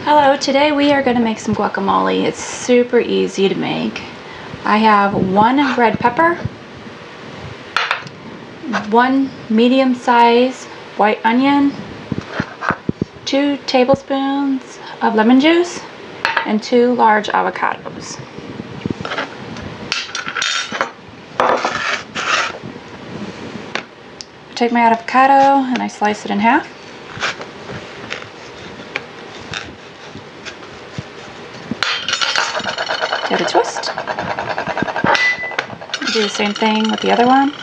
Hello, today we are going to make some guacamole. It's super easy to make. I have 1 red pepper, 1 medium-sized white onion, 2 tablespoons of lemon juice, and 2 large avocados. I take my avocado and I slice it in half. Give it a twist. Do the same thing with the other one.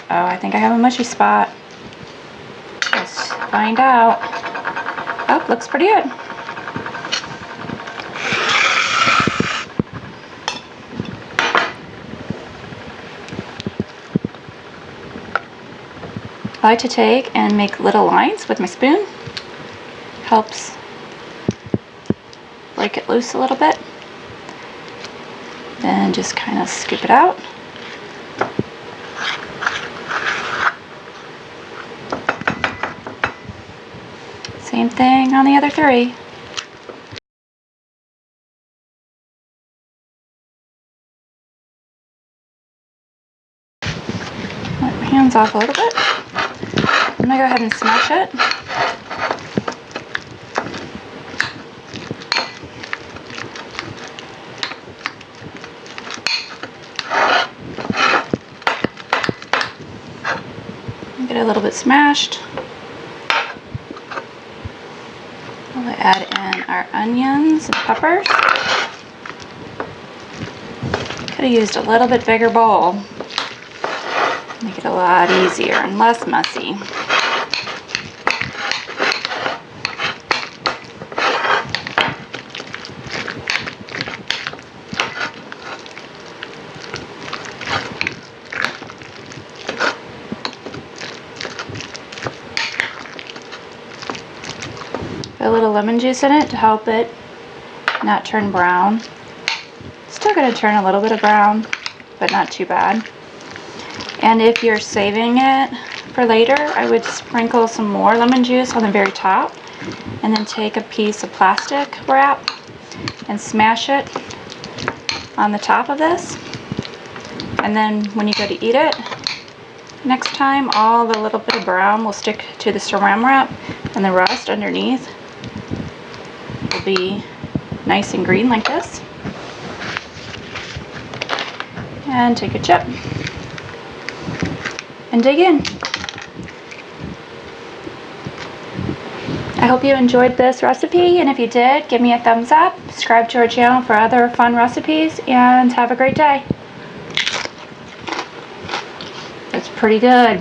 Oh, I think I have a mushy spot. Let's find out. Oh, looks pretty good. I like to take and make little lines with my spoon. Helps break it loose a little bit. Then just kind of scoop it out. Same thing on the other 3. Wipe my hands off a little bit. I'm going to go ahead and smash it. Get it a little bit smashed. We'll add in our onions and peppers. Could have used a little bit bigger bowl. Make it a lot easier and less messy. Put a little lemon juice in it to help it not turn brown. Still going to turn a little bit of brown, but not too bad. And if you're saving it for later, I would sprinkle some more lemon juice on the very top, and then take a piece of plastic wrap and smash it on the top of this. And then when you go to eat it, next time all the little bit of brown will stick to the saran wrap, and the rest underneath will be nice and green like this. And take a chip and dig in. I hope you enjoyed this recipe, and if you did, give me a thumbs up, subscribe to our channel for other fun recipes, and have a great day. It's pretty good.